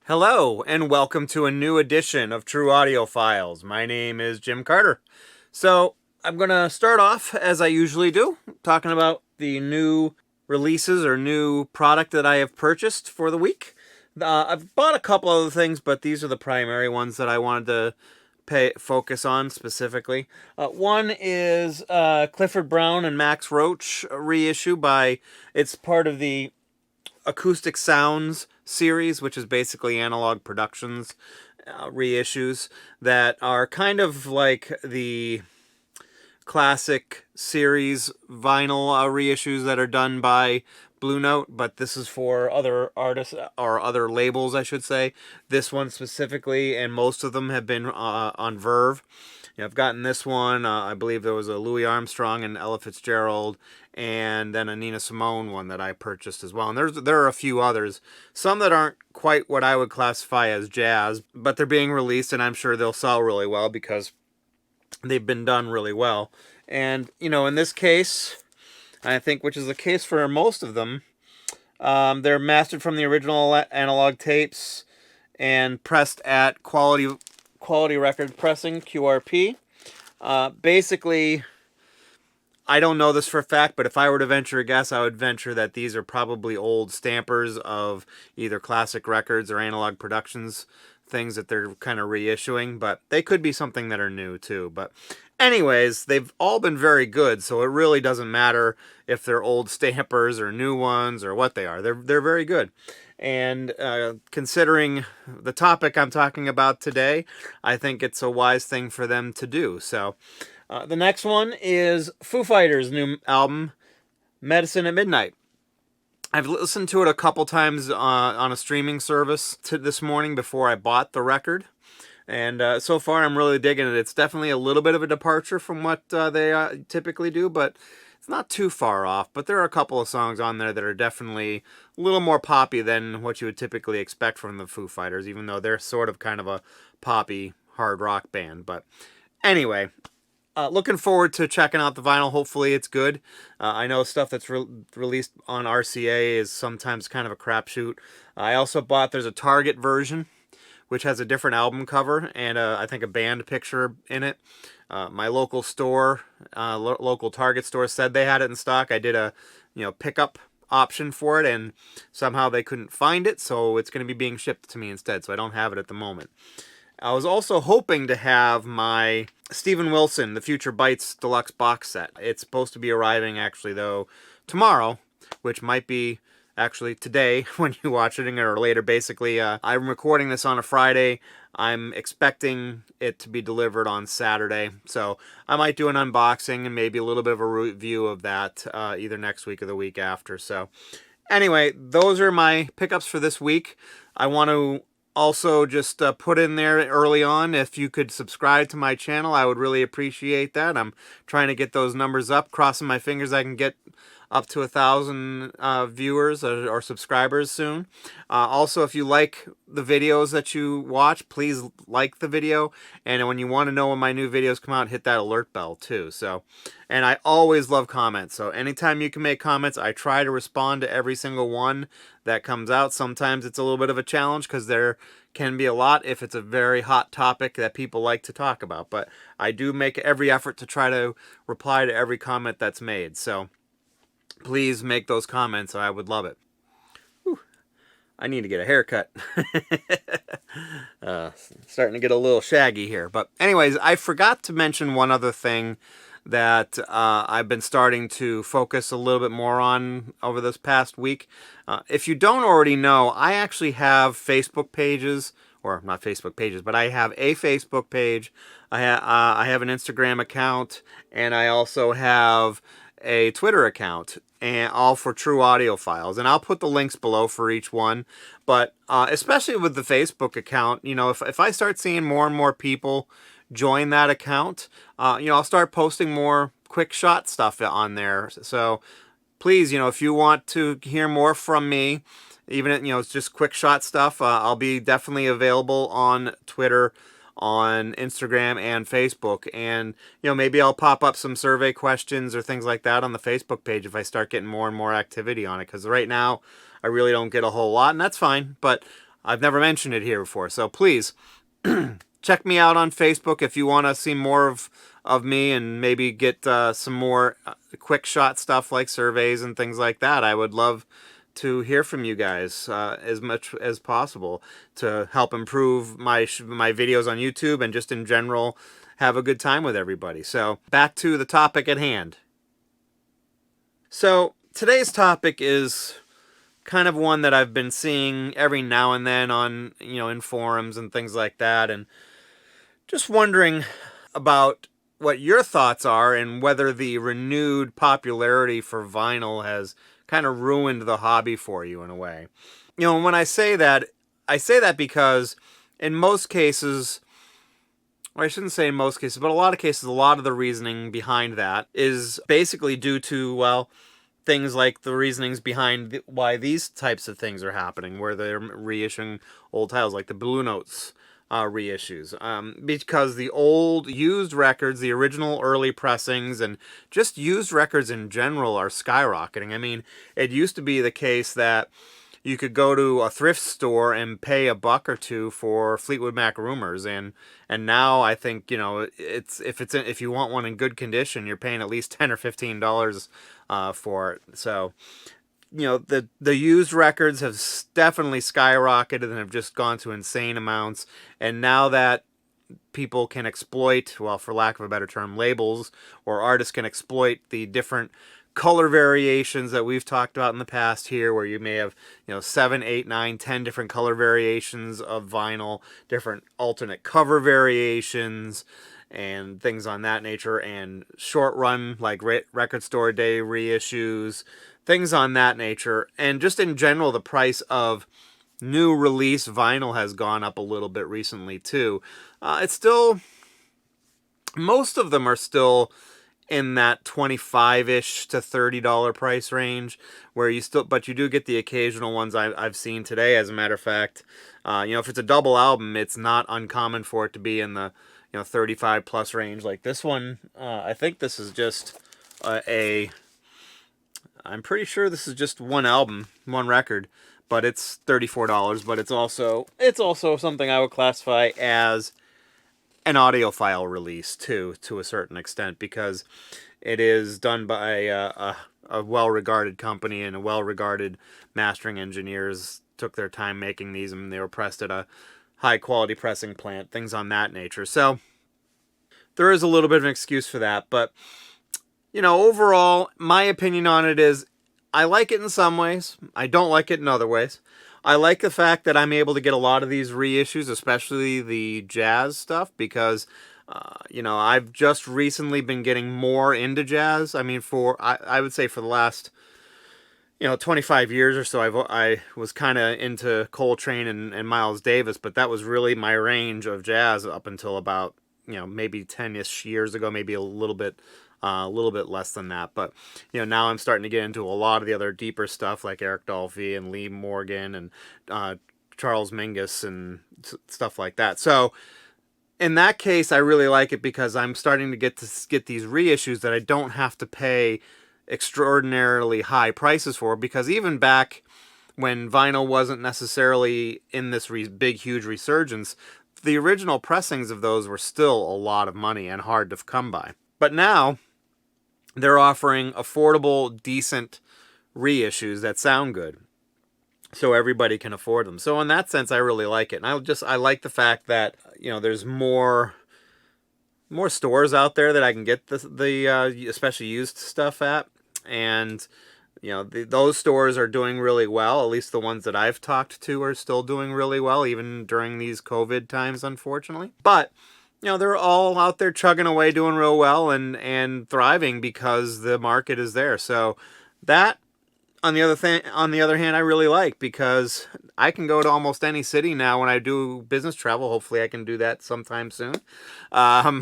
Hello, and welcome to a new edition of True Audiofiles. My name is Jim Carter. So, I'm going to start off, as I usually do, talking about the new releases or new product that I have purchased for the week. I've bought a couple other things, but these are the primary ones that I wanted to focus on specifically. One is Clifford Brown and Max Roach reissue it's part of the Acoustic Sounds series, which is basically Analog Productions reissues that are kind of like the classic series vinyl reissues that are done by Blue Note, but this is for other artists or other labels, I should say. This one specifically, and most of them have been on Verve. I've gotten this one. I believe there was a Louis Armstrong and Ella Fitzgerald, and then a Nina Simone one that I purchased as well. And there are a few others, some that aren't quite what I would classify as jazz, but they're being released, and I'm sure they'll sell really well because they've been done really well. And in this case, I think, which is the case for most of them, they're mastered from the original analog tapes and pressed at quality record pressing, QRP. Basically, I don't know this for a fact, but if I were to venture a guess, I would venture that these are probably old stampers of either classic records or Analog Productions things that they're kind of reissuing, but they could be something that are new too. But anyways, they've all been very good, so it really doesn't matter if they're old stampers or new ones or what they are. They're very good. And considering the topic I'm talking about today, I think it's a wise thing for them to do. So the next one is Foo Fighters' new album, Medicine at Midnight. I've listened to it a couple times on a streaming service this morning before I bought the record. And so far, I'm really digging it. It's definitely a little bit of a departure from what they typically do, but it's not too far off. But there are a couple of songs on there that are definitely a little more poppy than what you would typically expect from the Foo Fighters, even though they're sort of kind of a poppy hard rock band. But anyway, looking forward to checking out the vinyl. Hopefully it's good. I know stuff that's released on RCA is sometimes kind of a crapshoot. I also there's a Target version, which has a different album cover and I think a band picture in it. My local store, local Target store, said they had it in stock. I did a pickup option for it, and somehow they couldn't find it, so it's going to be being shipped to me instead, so I don't have it at the moment. I was also hoping to have my Steven Wilson, The Future Bites Deluxe box set. It's supposed to be arriving, actually, though, tomorrow, which might be actually today when you watch it, or later. Basically, I'm recording this on a Friday. I'm expecting it to be delivered on Saturday, so I might do an unboxing and maybe a little bit of a review of that either next week or the week after. So anyway, those are my pickups for this week. I want to also just put in there early on, if you could subscribe to my channel, I would really appreciate that. I'm trying to get those numbers up, crossing my fingers I can get up to 1,000 viewers or subscribers soon. Also, if you like the videos that you watch, please like the video. And when you want to know when my new videos come out, hit that alert bell too. So, and I always love comments. So anytime you can make comments, I try to respond to every single one that comes out. Sometimes it's a little bit of a challenge because there can be a lot if it's a very hot topic that people like to talk about. But I do make every effort to try to reply to every comment that's made. So please make those comments. I would love it. Whew. I need to get a haircut. Starting to get a little shaggy here. But anyways, I forgot to mention one other thing that I've been starting to focus a little bit more on over this past week. If you don't already know, I actually have Facebook pages, or not Facebook pages, but I have a Facebook page. I have an Instagram account, and I also have a Twitter account, and all for True Audiofiles. And I'll put the links below for each one. But especially with the Facebook account, if I start seeing more and more people join that account, I'll start posting more quick shot stuff on there. So please, if you want to hear more from me, even it's just quick shot stuff, I'll be definitely available on Twitter, on Instagram, and Facebook. And maybe I'll pop up some survey questions or things like that on the Facebook page if I start getting more and more activity on it, because right now I really don't get a whole lot, and that's fine. But I've never mentioned it here before. So please check me out on Facebook if you want to see more of me and maybe get some more quick shot stuff like surveys and things like that. I would love to hear from you guys as much as possible to help improve my videos on YouTube and just in general have a good time with everybody. So back to the topic at hand. So today's topic is kind of one that I've been seeing every now and then on, in forums and things like that, and just wondering about what your thoughts are and whether the renewed popularity for vinyl has kind of ruined the hobby for you in a way. When I say that because in most cases, or I shouldn't say in most cases, but a lot of cases, a lot of the reasoning behind that is basically due to, well, things like the reasonings behind why these types of things are happening, where they're reissuing old titles, like the Blue Notes reissues. Because the old used records, the original early pressings, and just used records in general are skyrocketing. I mean, it used to be the case that you could go to a thrift store and pay $1 or $2 for Fleetwood Mac Rumors, and now I think if you want one in good condition, you're paying at least $10 or $15 for it. So the used records have definitely skyrocketed and have just gone to insane amounts. And now that people can exploit, well, for lack of a better term, labels, or artists can exploit the different color variations that we've talked about in the past here, where you may have 7, 8, 9, 10 different color variations of vinyl, different alternate cover variations and things on that nature, and short run like record store day reissues, things on that nature. And just in general, the price of new release vinyl has gone up a little bit recently too. It's still, most of them are still in that $25-ish to $30 price range, where but you do get the occasional ones I've seen today. As a matter of fact, if it's a double album, it's not uncommon for it to be in the 35 plus range. Like this one, I think this is just I'm pretty sure this is just one album, one record, but it's $34. But it's also something I would classify as an audiophile release too, to a certain extent, because it is done by a well-regarded company, and a well-regarded mastering engineers took their time making these, and they were pressed at a high-quality pressing plant, things on that nature. So there is a little bit of an excuse for that, but overall, my opinion on it is I like it in some ways. I don't like it in other ways. I like the fact that I'm able to get a lot of these reissues, especially the jazz stuff, because, I've just recently been getting more into jazz. I mean, I would say for the last, 25 years or so, I was kind of into Coltrane and Miles Davis, but that was really my range of jazz up until about, maybe 10-ish years ago, maybe a little bit less than that. But now I'm starting to get into a lot of the other deeper stuff, like Eric Dolphy and Lee Morgan and Charles Mingus and stuff like that. So in that case, I really like it because I'm starting to get these reissues that I don't have to pay extraordinarily high prices for, because even back when vinyl wasn't necessarily in this big huge resurgence, the original pressings of those were still a lot of money and hard to come by. But now they're offering affordable, decent reissues that sound good, so everybody can afford them. So in that sense, I really like it. And I like the fact that there's more stores out there that I can get the especially used stuff at, and those stores are doing really well. At least the ones that I've talked to are still doing really well, even during these COVID times, unfortunately. But they're all out there chugging away, doing real well and thriving because the market is there. So that, on the other hand, I really like, because I can go to almost any city now when I do business travel. Hopefully I can do that sometime soon. And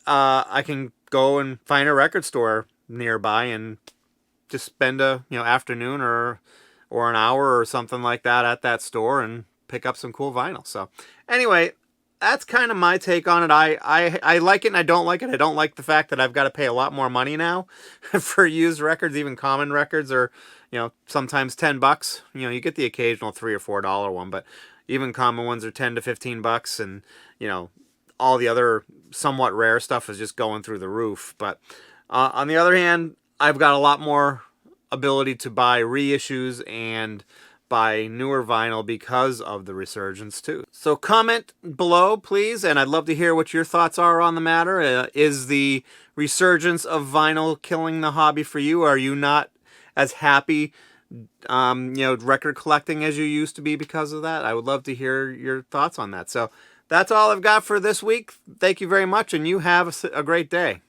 I can go and find a record store nearby and just spend a afternoon or an hour or something like that at that store and pick up some cool vinyl. So anyway, that's kind of my take on it. I like it and I don't like it. I don't like the fact that I've got to pay a lot more money now for used records. Even common records are, sometimes $10. You get the occasional $3 or $4 one, but even common ones are 10 to $15, and all the other somewhat rare stuff is just going through the roof. But on the other hand, I've got a lot more ability to buy reissues and buy newer vinyl because of the resurgence too. So comment below, please, and I'd love to hear what your thoughts are on the matter. Is the resurgence of vinyl killing the hobby for you? Are you not as happy record collecting as you used to be because of that? I would love to hear your thoughts on that. So that's all I've got for this week. Thank you very much, and you have a great day.